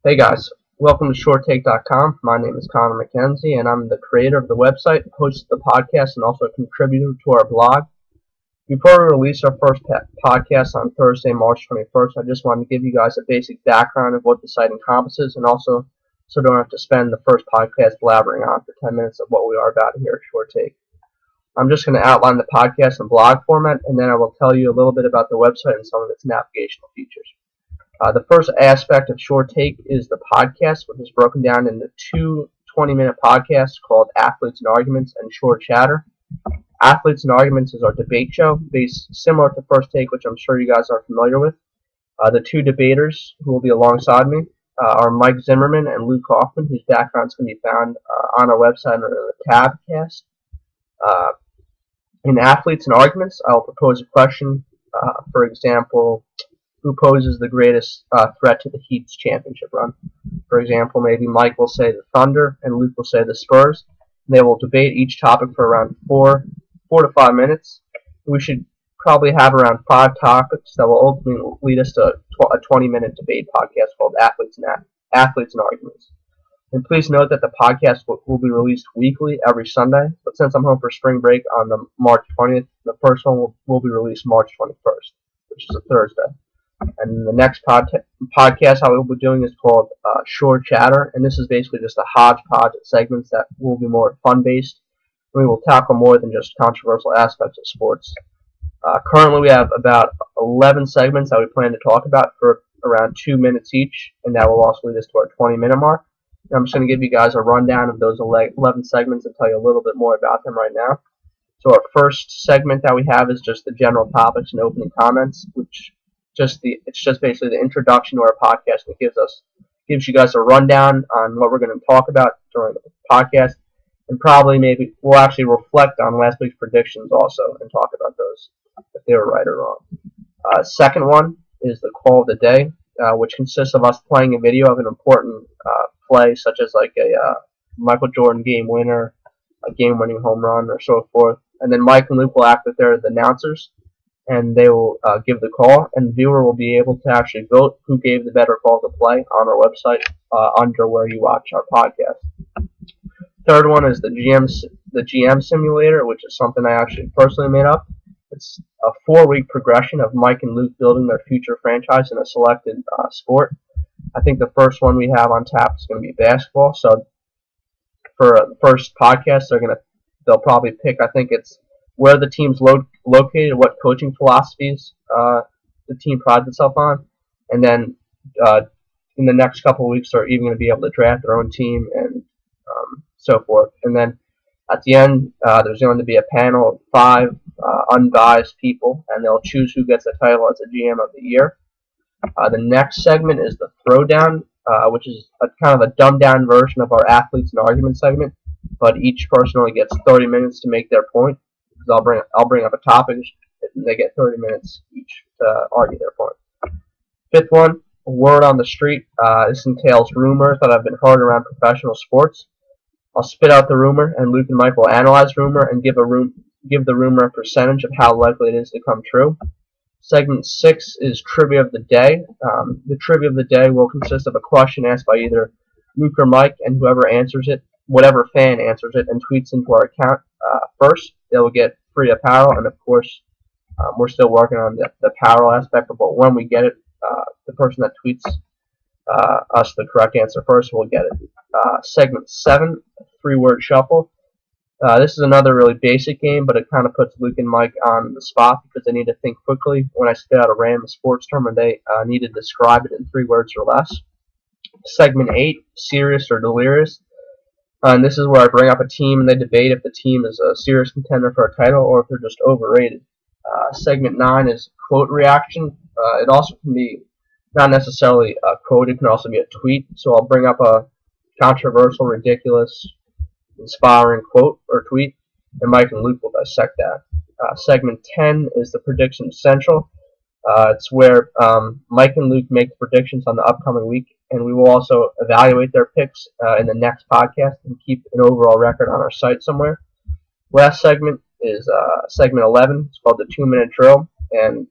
Hey guys, welcome to ShoreTake.com. My name is Connor McKenzie, and I'm the creator of the website, host of the podcast, and also a contributor to our blog. Before we release our first podcast on Thursday, March 21st, I just wanted to give you guys a basic background of what the site encompasses, and also so don't have to spend the first podcast blabbering on for 10 minutes of what we are about here at ShoreTake. I'm just going to outline the podcast in blog format, and then I will tell you a little bit about the website and some of its navigational features. The first aspect of ShoreTake is the podcast, which is broken down into two 20-minute podcasts called Athletes and Arguments and Shore Chatter. Athletes and Arguments is our debate show, based similar to First Take, which I'm sure you guys are familiar with. The two debaters who will be alongside me are Mike Zimmerman and Luke Hoffman, whose backgrounds can be found on our website under the Tabcast. In Athletes and Arguments, I'll propose a question, for example, who poses the greatest threat to the Heat's championship run. For example, maybe Mike will say the Thunder and Luke will say the Spurs. They will debate each topic for around 4 to 5 minutes. We should probably have around 5 topics that will ultimately lead us to a 20-minute debate podcast called Athletes and Arguments. And please note that the podcast will be released weekly every Sunday, but since I'm home for spring break on the March 20th, the first one will be released March 21st, which is a Thursday. And the next podcast I will be doing is called Shore Chatter, and this is basically just a hodgepodge of segments that will be more fun-based. We will tackle more than just controversial aspects of sports. Currently, we have about 11 segments that we plan to talk about for around 2 minutes each, and that will also lead us to our 20-minute mark. And I'm just going to give you guys a rundown of those 11 segments and tell you a little bit more about them right now. So our first segment that we have is just the general topics and opening comments, which it's just basically the introduction to our podcast that gives you guys a rundown on what we're going to talk about during the podcast, and probably maybe we'll actually reflect on last week's predictions also and talk about those if they were right or wrong. Second one is the call of the day, which consists of us playing a video of an important play, such as like a Michael Jordan game winner, a game-winning home run, or so forth. And then Mike and Luke will act as they're the announcers, and they will give the call, and the viewer will be able to actually vote who gave the better call to play on our website under where you watch our podcast. Third one is the GM simulator, which is something I actually personally made up. It's a 4-week progression of Mike and Luke building their future franchise in a selected sport. I think the first one we have on tap is going to be basketball. So for the first podcast, they'll probably pick, I think it's where the team's located, what coaching philosophies the team prides itself on, and then in the next couple of weeks they're even going to be able to draft their own team and so forth. And then at the end, there's going to be a panel of 5 unbiased people, and they'll choose who gets the title as the GM of the year. The next segment is the Throwdown, which is a kind of a dumbed-down version of our Athletes and Arguments segment, but each person only gets 30 minutes to make their point. Because I'll bring up a topic, and they get 30 minutes each to argue their point. Fifth one, word on the street. This entails rumors that have been heard around professional sports. I'll spit out the rumor, and Luke and Mike will analyze rumor and give the rumor a percentage of how likely it is to come true. Segment 6 is Trivia of the Day. The Trivia of the Day will consist of a question asked by either Luke or Mike, and whoever answers it, whatever fan answers it and tweets into our account first, they will get free apparel. And of course, we're still working on the apparel aspect, but when we get it, the person that tweets us the correct answer first will get it. Segment 7, 3-word shuffle. This is another really basic game, but it kind of puts Luke and Mike on the spot because they need to think quickly when I spit out a random sports term, and they need to describe it in 3 words or less. Segment 8, serious or delirious. And this is where I bring up a team and they debate if the team is a serious contender for a title or if they're just overrated. Segment 9 is quote reaction. It also can be not necessarily a quote, it can also be a tweet. So I'll bring up a controversial, ridiculous, inspiring quote or tweet, and Mike and Luke will dissect that. Segment 10 is the prediction central. It's where Mike and Luke make predictions on the upcoming week, and we will also evaluate their picks in the next podcast and keep an overall record on our site somewhere. Last segment is segment 11. It's called the 2-minute drill, and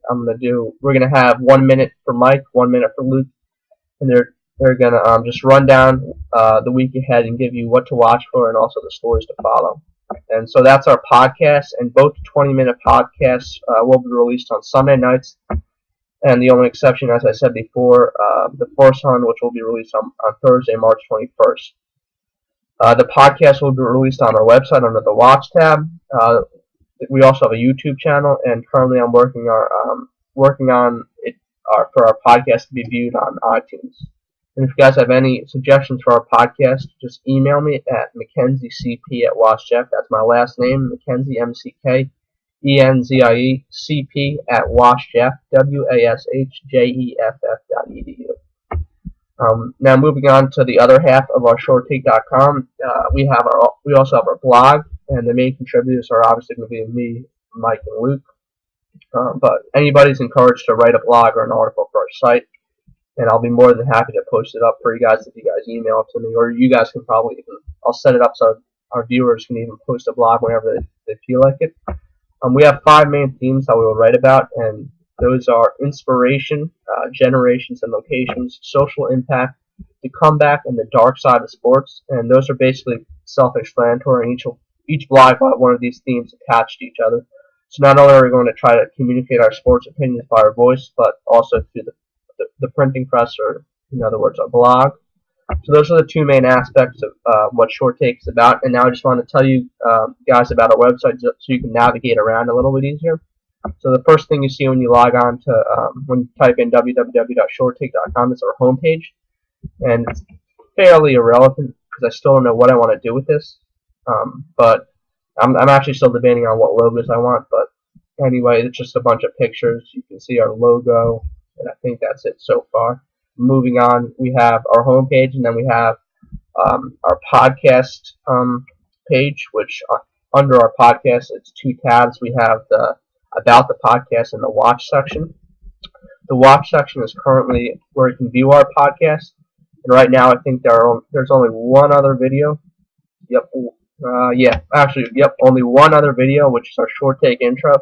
we're gonna have 1 minute for Mike, 1 minute for Luke, and They're going to just run down the week ahead and give you what to watch for and also the stories to follow. And so that's our podcast, and both 20-minute podcasts will be released on Sunday nights. And the only exception, as I said before, the first one, which will be released on Thursday, March 21st. The podcast will be released on our website under the Watch tab. We also have a YouTube channel, and currently I'm working on it for our podcast to be viewed on iTunes. And if you guys have any suggestions for our podcast, just email me at McKenzieCP@WatchJeff. That's my last name, Mackenzie, McKenziecp @WashJeff, WASHJEFF.edu. Now moving on to the other half of our ShortTake.com, we also have our blog, and the main contributors are obviously going to be me, Mike, and Luke. But anybody's encouraged to write a blog or an article for our site, and I'll be more than happy to post it up for you guys if you guys email it to me, or you guys can probably even, I'll set it up so our viewers can even post a blog whenever they feel like it. We have 5 main themes that we will write about, and those are inspiration, generations and locations, social impact, the comeback, and the dark side of sports. And those are basically self-explanatory, and each blog will have one of these themes attached to each other. So not only are we going to try to communicate our sports opinions by our voice, but also through the printing press, or in other words, our blog. So those are the 2 main aspects of what Short Take is about. And now I just want to tell you guys about our website so you can navigate around a little bit easier. So the first thing you see when you log on to, when you type in www.shorttake.com, is our homepage. And it's fairly irrelevant because I still don't know what I want to do with this. But I'm actually still debating on what logos I want. But anyway, it's just a bunch of pictures. You can see our logo, and I think that's it so far. Moving on, we have our homepage, and then we have our podcast page, which under our podcast, it's 2 tabs. We have the About the Podcast and the Watch section. The Watch section is currently where you can view our podcast, and right now I think there's only one other video. Only one other video, which is our Short Take intro,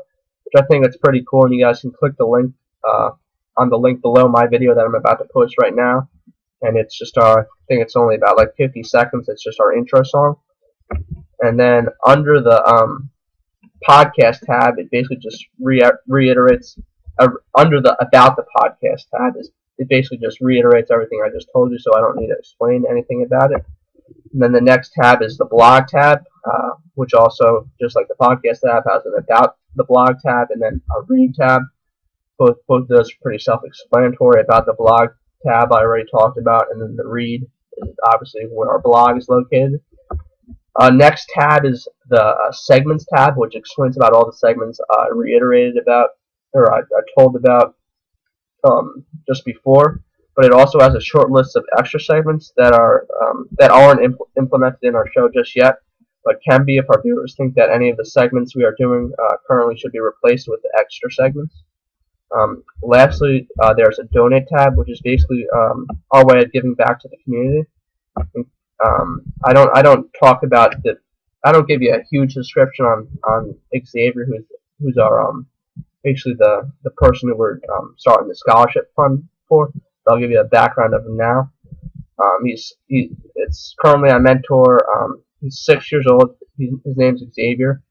which I think that's pretty cool, and you guys can click the link on the link below my video that I'm about to post right now, and it's just I think it's only about like 50 seconds. It's just our intro song, and then under the podcast tab, it basically just reiterates under the About the Podcast tab, it basically just reiterates everything I just told you, so I don't need to explain anything about it. And then the next tab is the blog tab, which also, just like the podcast tab, has an About the Blog tab and then a Read tab. Both of those are pretty self-explanatory. About the blog tab I already talked about, and then the Read is obviously where our blog is located. Next tab is the segments tab, which explains about all the segments I reiterated about, or I told about just before. But it also has a short list of extra segments that aren't implemented in our show just yet, but can be if our viewers think that any of the segments we are doing currently should be replaced with the extra segments. Lastly, there's a donate tab, which is basically our way of giving back to the community. I don't talk about I don't give you a huge description on Xavier, who's our basically the person who we're starting the scholarship fund for. So I'll give you a background of him now. It's currently a mentor. He's 6 years old. His name's Xavier.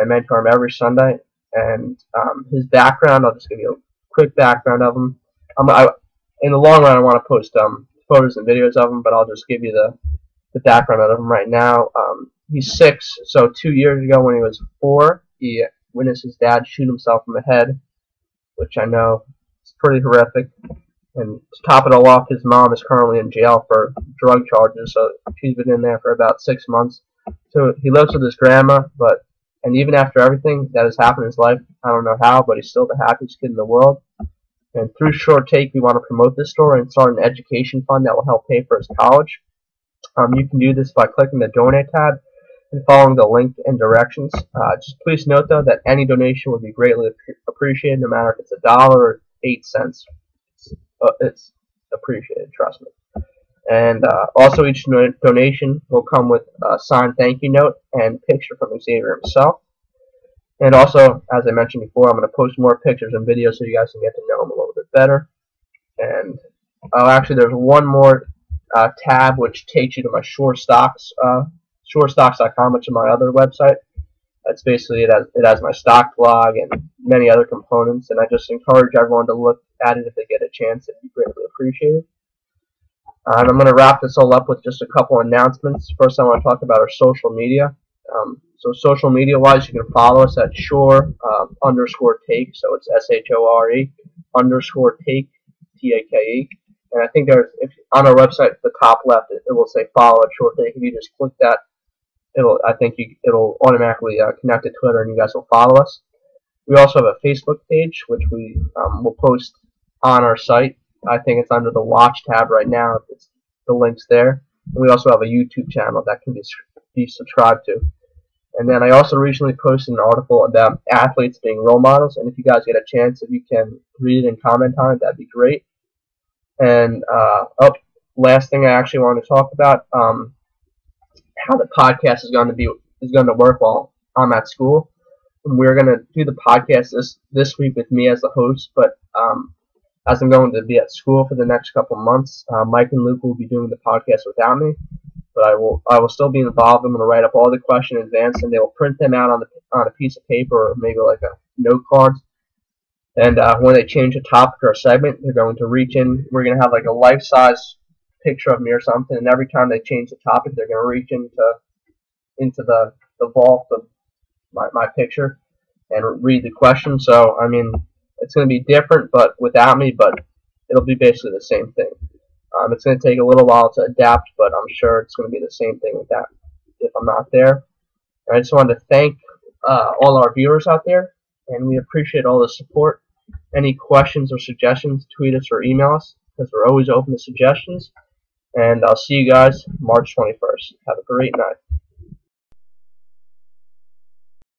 I mentor him every Sunday, and his background, I'll just give you a quick background of him. In the long run, I want to post photos and videos of him, but I'll just give you the background of him right now. He's 6, so 2 years ago when he was 4, he witnessed his dad shoot himself in the head, which I know is pretty horrific. And to top it all off, his mom is currently in jail for drug charges, so she's been in there for about 6 months. So he lives with his grandma, and even after everything that has happened in his life, I don't know how, but he's still the happiest kid in the world. And through Short Take, we want to promote this story and start an education fund that will help pay for his college. You can do this by clicking the Donate tab and following the link and directions. Just please note, though, that any donation would be greatly appreciated, no matter if it's $1 or 8 cents. It's appreciated, trust me. And also, each donation will come with a signed thank you note and picture from Xavier himself. And also, as I mentioned before, I'm going to post more pictures and videos so you guys can get to know him a little bit better. And actually, there's one more tab which takes you to my SureStocks.com, which is my other website. That's basically it has my stock blog and many other components, and I just encourage everyone to look at it if they get a chance. It'd be greatly appreciated. And I'm going to wrap this all up with just a couple announcements. First, I want to talk about our social media. So social media-wise, you can follow us at Shore_Take. So it's SHORE _Take, TAKE. And I think if on our website, at the top left, it will say follow at Shore Take. If you just click that, it'll automatically connect to Twitter, and you guys will follow us. We also have a Facebook page, which we will post on our site. I think it's under the Watch tab right now. The link's there. And we also have a YouTube channel that can be subscribed to. And then I also recently posted an article about athletes being role models, and if you guys get a chance, if you can read it and comment on it, that'd be great. And last thing I actually want to talk about, how the podcast is going to work while I'm at school. And we're going to do the podcast this week with me as the host, but as I'm going to be at school for the next couple months, Mike and Luke will be doing the podcast without me. But I will still be involved. I'm going to write up all the questions in advance, and they will print them out on a piece of paper or maybe like a note card. And when they change a topic or a segment, they're going to reach in. We're going to have like a life-size picture of me or something, and every time they change the topic, they're going to reach into the vault of my picture and read the question. So I mean, it's going to be different, but without me, but it'll be basically the same thing. It's going to take a little while to adapt, but I'm sure it's going to be the same thing with that if I'm not there. And I just wanted to thank all our viewers out there, and we appreciate all the support. Any questions or suggestions, tweet us or email us, because we're always open to suggestions. And I'll see you guys March 21st. Have a great night.